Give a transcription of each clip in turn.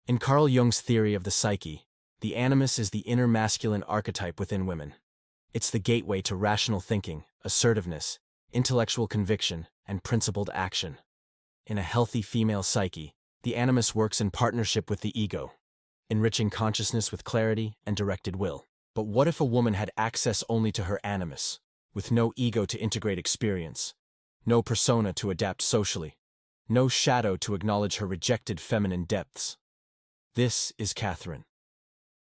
In Carl Jung's theory of the psyche, the animus is the inner masculine archetype within women. It's the gateway to rational thinking, assertiveness, intellectual conviction, and principled action. In a healthy female psyche, the animus works in partnership with the ego, enriching consciousness with clarity and directed will. But what if a woman had access only to her animus, with no ego to integrate experience, no persona to adapt socially, no shadow to acknowledge her rejected feminine depths? This is Catherine,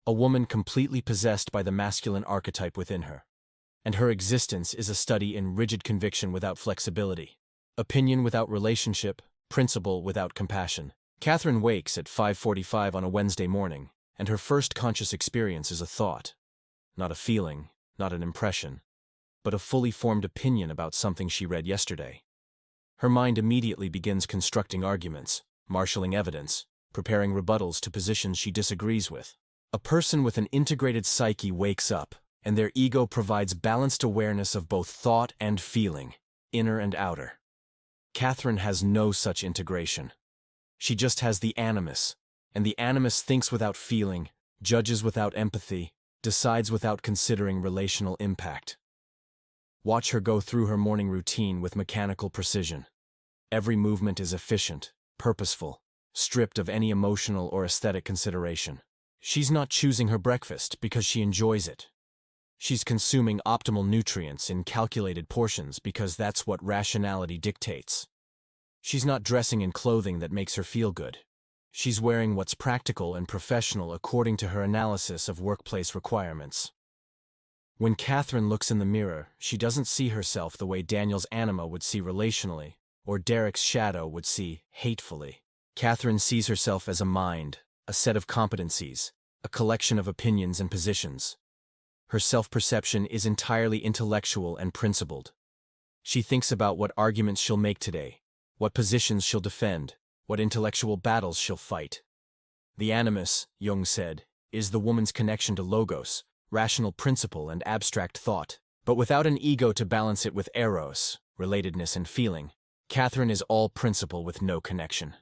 a woman completely possessed by the masculine archetype within her. And her existence is a study in rigid conviction without flexibility, opinion without relationship, principle without compassion. Catherine wakes at 5:45 on a Wednesday morning, and her first conscious experience is a thought. Not a feeling, not an impression, but a fully formed opinion about something she read yesterday. Her mind immediately begins constructing arguments, marshalling evidence, preparing rebuttals to positions she disagrees with. A person with an integrated psyche wakes up, and their ego provides balanced awareness of both thought and feeling, inner and outer. Catherine has no such integration. She just has the animus, and the animus thinks without feeling, judges without empathy, decides without considering relational impact. Watch her go through her morning routine with mechanical precision. Every movement is efficient, purposeful, stripped of any emotional or aesthetic consideration. She's not choosing her breakfast because she enjoys it. She's consuming optimal nutrients in calculated portions because that's what rationality dictates. She's not dressing in clothing that makes her feel good. She's wearing what's practical and professional according to her analysis of workplace requirements. When Catherine looks in the mirror, she doesn't see herself the way Daniel's anima would see relationally, or Derek's shadow would see hatefully. Catherine sees herself as a mind, a set of competencies, a collection of opinions and positions. Her self-perception is entirely intellectual and principled. She thinks about what arguments she'll make today, what positions she'll defend, what intellectual battles she'll fight. The animus, Jung said, is the woman's connection to logos, rational principle and abstract thought. But without an ego to balance it with eros, relatedness and feeling, Catherine is all principle with no connection.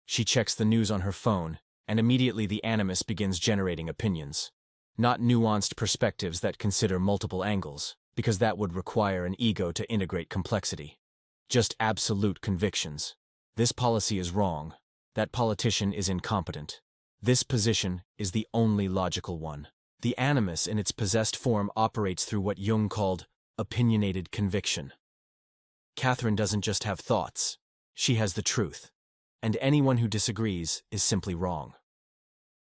She checks the news on her phone, and immediately the animus begins generating opinions. Not nuanced perspectives that consider multiple angles, because that would require an ego to integrate complexity. Just absolute convictions. This policy is wrong. That politician is incompetent. This position is the only logical one. The animus in its possessed form operates through what Jung called opinionated conviction. Catherine doesn't just have thoughts. She has the truth. And anyone who disagrees is simply wrong.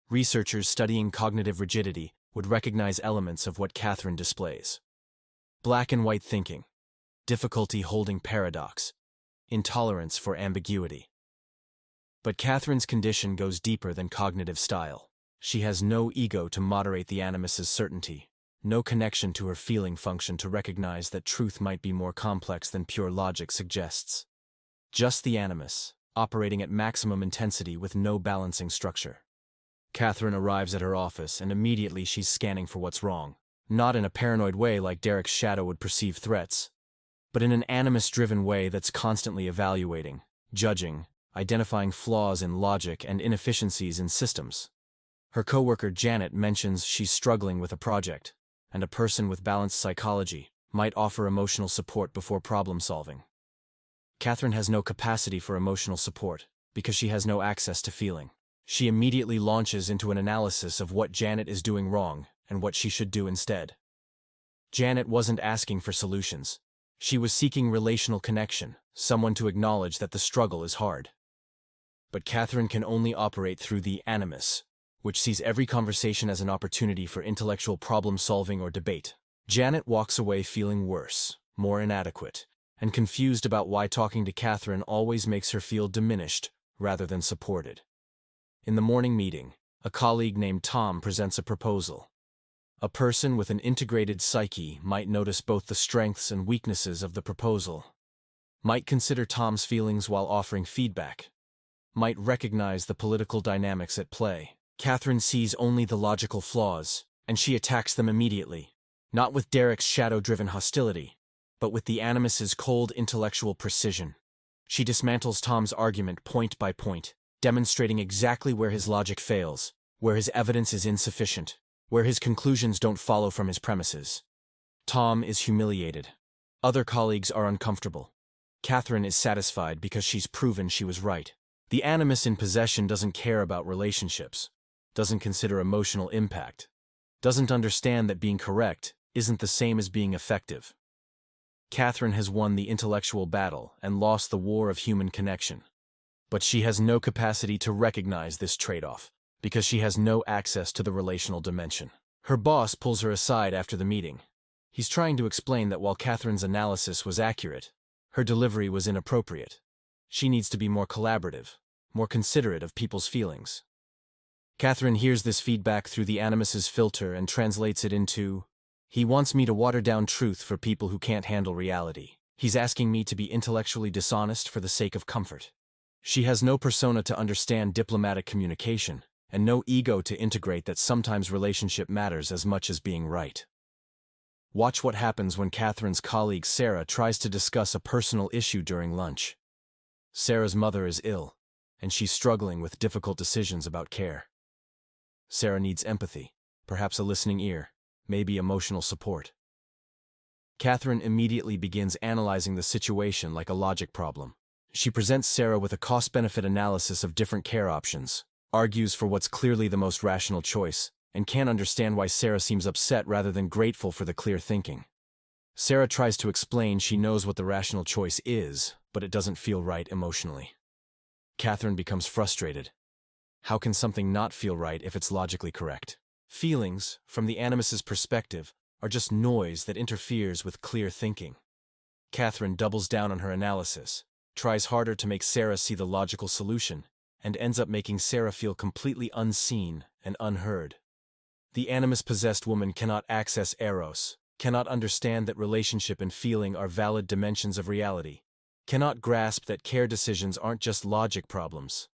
Researchers studying cognitive rigidity would recognize elements of what Catherine displays. Black and white thinking, difficulty holding paradox, intolerance for ambiguity. But Catherine's condition goes deeper than cognitive style. She has no ego to moderate the animus's certainty, no connection to her feeling function to recognize that truth might be more complex than pure logic suggests. Just the animus, operating at maximum intensity with no balancing structure. Catherine arrives at her office and immediately she's scanning for what's wrong. Not in a paranoid way like Derek's shadow would perceive threats, but in an animus-driven way that's constantly evaluating, judging, identifying flaws in logic and inefficiencies in systems. Her coworker Janet mentions she's struggling with a project, and a person with balanced psychology might offer emotional support before problem solving. Catherine has no capacity for emotional support because she has no access to feeling. She immediately launches into an analysis of what Janet is doing wrong and what she should do instead. Janet wasn't asking for solutions. She was seeking relational connection, someone to acknowledge that the struggle is hard. But Catherine can only operate through the animus, which sees every conversation as an opportunity for intellectual problem-solving or debate. Janet walks away feeling worse, more inadequate, and confused about why talking to Catherine always makes her feel diminished rather than supported. In the morning meeting, a colleague named Tom presents a proposal. A person with an integrated psyche might notice both the strengths and weaknesses of the proposal, might consider Tom's feelings while offering feedback, might recognize the political dynamics at play. Catherine sees only the logical flaws, and she attacks them immediately, not with Derek's shadow-driven hostility, but with the animus's cold intellectual precision. She dismantles Tom's argument point by point, demonstrating exactly where his logic fails, where his evidence is insufficient, where his conclusions don't follow from his premises. Tom is humiliated. Other colleagues are uncomfortable. Catherine is satisfied because she's proven she was right. The animus in possession doesn't care about relationships, doesn't consider emotional impact, doesn't understand that being correct isn't the same as being effective. Catherine has won the intellectual battle and lost the war of human connection. But she has no capacity to recognize this trade-off, because she has no access to the relational dimension. Her boss pulls her aside after the meeting. He's trying to explain that while Catherine's analysis was accurate, her delivery was inappropriate. She needs to be more collaborative, more considerate of people's feelings. Catherine hears this feedback through the animus's filter and translates it into, "He wants me to water down truth for people who can't handle reality. He's asking me to be intellectually dishonest for the sake of comfort." She has no persona to understand diplomatic communication, and no ego to integrate that sometimes relationship matters as much as being right. Watch what happens when Catherine's colleague Sarah tries to discuss a personal issue during lunch. Sarah's mother is ill, and she's struggling with difficult decisions about care. Sarah needs empathy, perhaps a listening ear, maybe emotional support. Catherine immediately begins analyzing the situation like a logic problem. She presents Sarah with a cost-benefit analysis of different care options, argues for what's clearly the most rational choice, and can't understand why Sarah seems upset rather than grateful for the clear thinking. Sarah tries to explain she knows what the rational choice is, but it doesn't feel right emotionally. Catherine becomes frustrated. How can something not feel right if it's logically correct? Feelings, from the animus's perspective, are just noise that interferes with clear thinking. Catherine doubles down on her analysis, tries harder to make Sarah see the logical solution, and ends up making Sarah feel completely unseen and unheard. The animus-possessed woman cannot access eros, cannot understand that relationship and feeling are valid dimensions of reality, cannot grasp that care decisions aren't just logic problems,